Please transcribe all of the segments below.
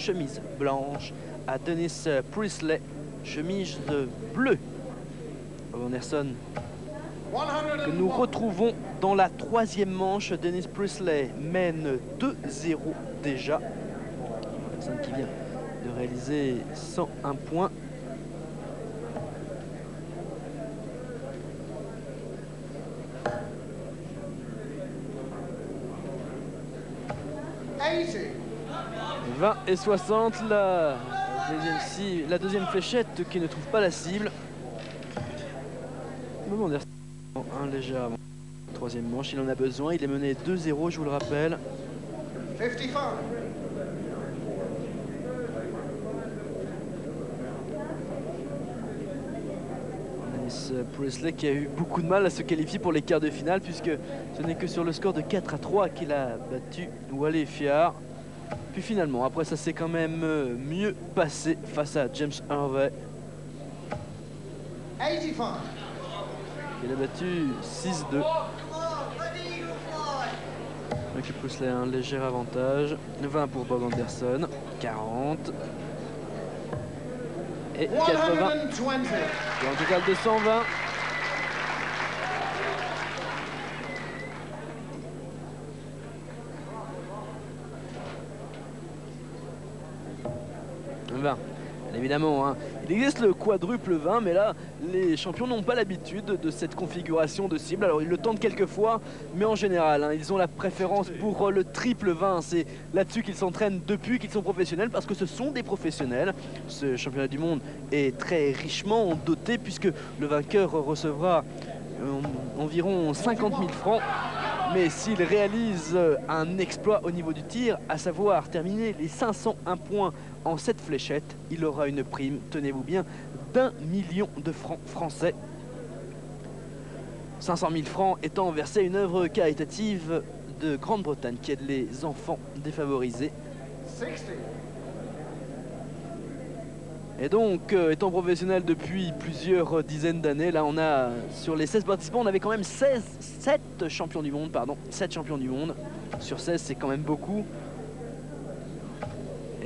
chemise blanche, à Dennis Priestley, chemise bleue. Bob Anderson, que nous retrouvons dans la troisième manche. Dennis Priestley mène 2-0 déjà. Anderson qui vient de réaliser 101 points. « 20 et 60, la deuxième fléchette qui ne trouve pas la cible. Bob Anderson, un léger avant. Troisième manche, il en a besoin. Il est mené 2-0, je vous le rappelle. 55. Dennis Priestley qui a eu beaucoup de mal à se qualifier pour les quarts de finale, puisque ce n'est que sur le score de 4-3 qu'il a battu Wally Fiard. Puis finalement, après ça s'est quand même mieux passé face à James Harvey. 85. Il a battu 6-2. Donc Priestley a un léger avantage. 20 pour Bob Anderson, 40. Et 80. Pour un total de 120. Évidemment, hein. Il existe le quadruple 20, mais là, les champions n'ont pas l'habitude de cette configuration de cible. Alors, ils le tentent quelques fois, mais en général, hein, ils ont la préférence pour le triple 20. C'est là-dessus qu'ils s'entraînent depuis qu'ils sont professionnels, parce que ce sont des professionnels. Ce championnat du monde est très richement doté, puisque le vainqueur recevra environ 50 000 francs. Mais s'il réalise un exploit au niveau du tir, à savoir terminer les 501 points en 7 fléchettes, il aura une prime, tenez-vous bien, d'1 million de francs français. 500 000 francs étant versés à une œuvre caritative de Grande-Bretagne qui aide les enfants défavorisés. 60. Et donc, étant professionnel depuis plusieurs dizaines d'années, là on a, sur les 16 participants, on avait quand même 7 champions du monde, pardon, 7 champions du monde. Sur 16, c'est quand même beaucoup.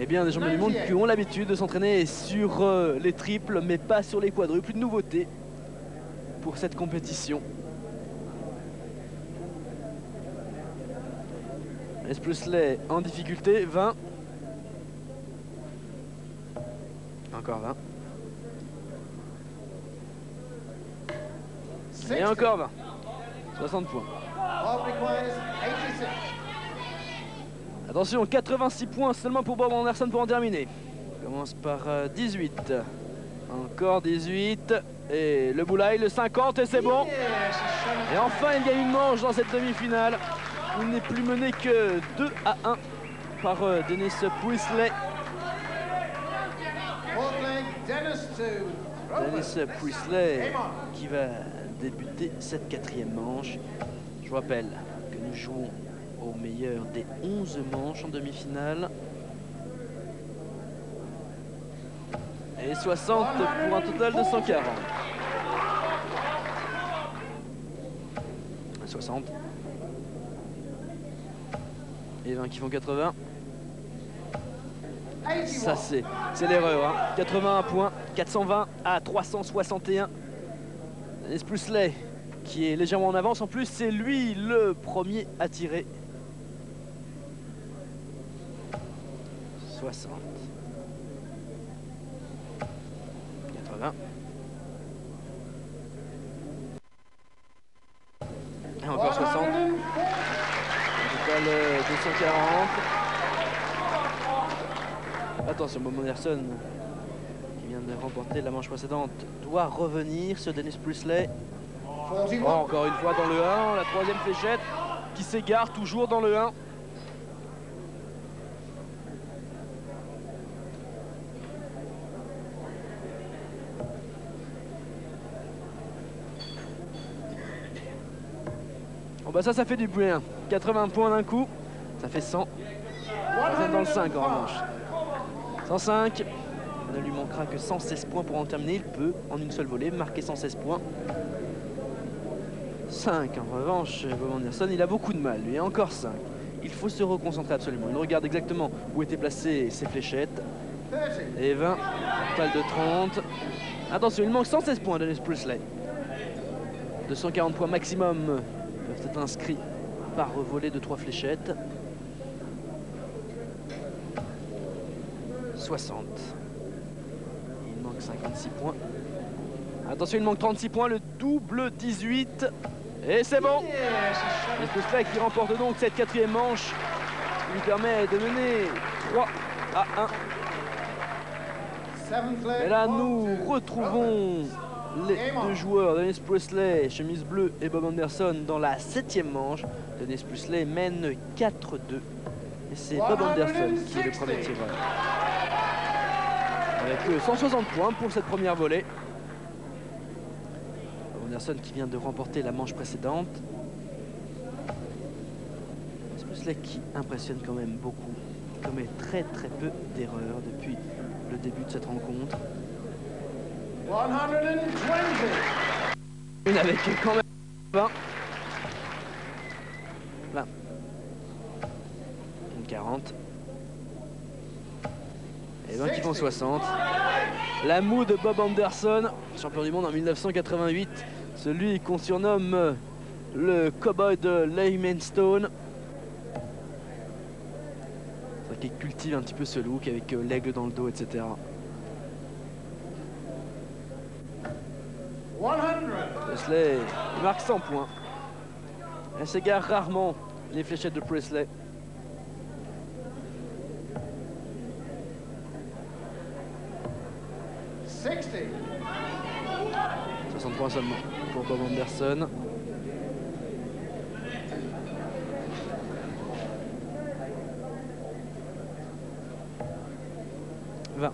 Et bien, des champions du monde qui ont l'habitude de s'entraîner sur les triples, mais pas sur les quadruples. Une nouveauté pour cette compétition. Dennis Priestley en difficulté, 20. Encore 20. Et encore 20. 60 points. Attention, 86 points seulement pour Bob Anderson pour en terminer. On commence par 18. Encore 18. Et le boulaï, le 50, et c'est bon. Et enfin, il y a une manche dans cette demi-finale. Il n'est plus mené que 2-1 par Dennis Priestley. Dennis Priestley qui va débuter cette quatrième manche. Je vous rappelle que nous jouons au meilleur des 11 manches en demi-finale. Et 60 pour un total de 140. 60. Et 20 qui font 80. Ça c'est l'erreur, hein. 81 points, 420 à 361. Dennis Priestley qui est légèrement en avance. En plus, c'est lui le premier à tirer. 60. 80. Et encore 60. Total 240. Attention, Bob Anderson, qui vient de remporter la manche précédente, doit revenir sur Dennis Priestley. Oh, encore une fois dans le 1, la troisième fléchette qui s'égare toujours dans le 1. Bon bah ça fait du bruit, hein. 80 points d'un coup, ça fait 100. On est dans le 5 en revanche. 105. Il ne lui manquera que 116 points pour en terminer. Il peut, en une seule volée, marquer 116 points. 5 en revanche, Bob Anderson, il a beaucoup de mal, lui. Encore 5. il faut se reconcentrer absolument. Il regarde exactement où étaient placées ses fléchettes. 30. Et 20, total de 30. Attention, il manque 116 points à Dennis Priestley. 240 points maximum peuvent être inscrits par volet de 3 fléchettes. 60. Il manque 56 points. Attention, il manque 36 points, le double 18. Et c'est bon. Dennis Priestley qui remporte donc cette 4e manche. Il lui permet de mener 3-1. Et là, nous retrouvons les deux joueurs, Dennis Priestley, chemise bleue, et Bob Anderson dans la 7e manche. Dennis Priestley mène 4-2. Et c'est Bob Anderson qui est le premier tireur. Avec 160 points pour cette première volée. Bob Anderson qui vient de remporter la manche précédente. Dennis Priestley qui impressionne quand même beaucoup. Il commet très peu d'erreurs depuis le début de cette rencontre. 120. Une avec quand même 20. 20. 40. Et 20 qui font 60. La moue de Bob Anderson, champion du monde en 1988. Celui qu'on surnomme le cowboy de Laymanstone. Qui cultive un petit peu ce look avec l'aigle dans le dos, etc. 100. Priestley marque 100 points. Elle s'égare rarement les fléchettes de Priestley. 60 points seulement pour Bob Anderson. « 20.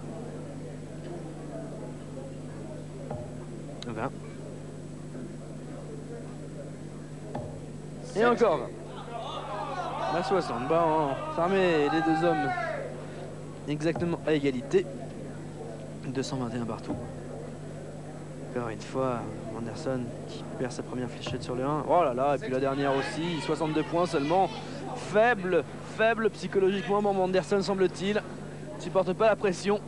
Et encore 20. 60. Bon, ça remet les deux hommes exactement à égalité. 221 partout. Encore une fois, Anderson qui perd sa première fléchette sur le 1. Oh là là, et puis la dernière aussi. 62 points seulement. Faible psychologiquement, Bob Anderson semble-t-il. Ne supporte pas la pression.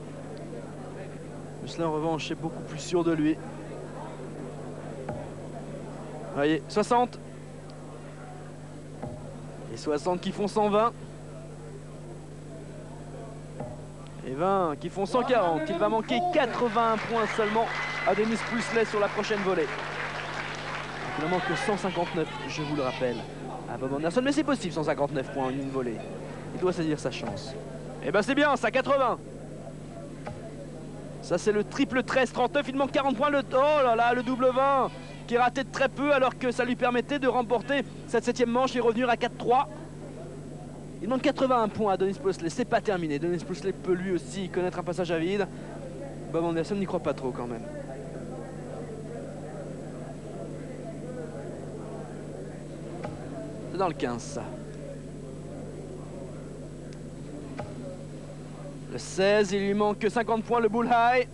Priestley en revanche est beaucoup plus sûr de lui. Voyez, 60. Et 60 qui font 120. Et 20 qui font 140. Il va manquer 81 points seulement à Dennis Priestley sur la prochaine volée. Il ne manque que 159, je vous le rappelle, à Bob Anderson. Mais c'est possible, 159 points en une volée. Il doit saisir sa chance. Et ben c'est bien, ça 80. Ça c'est le triple 13-39. Il manque 40 points. Oh là là, le double 20 qui est raté de très peu alors que ça lui permettait de remporter cette 7e manche et revenir à 4-3. Il manque 81 points à Dennis Priestley. C'est pas terminé. Dennis Priestley peut lui aussi connaître un passage à vide. Bob Anderson n'y croit pas trop quand même. C'est dans le 15 ça. Le 16, il lui manque que 50 points, le bullseye.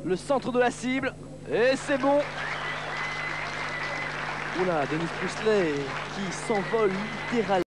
Le centre de la cible. Et c'est bon. Oula, Dennis Priestley qui s'envole littéralement.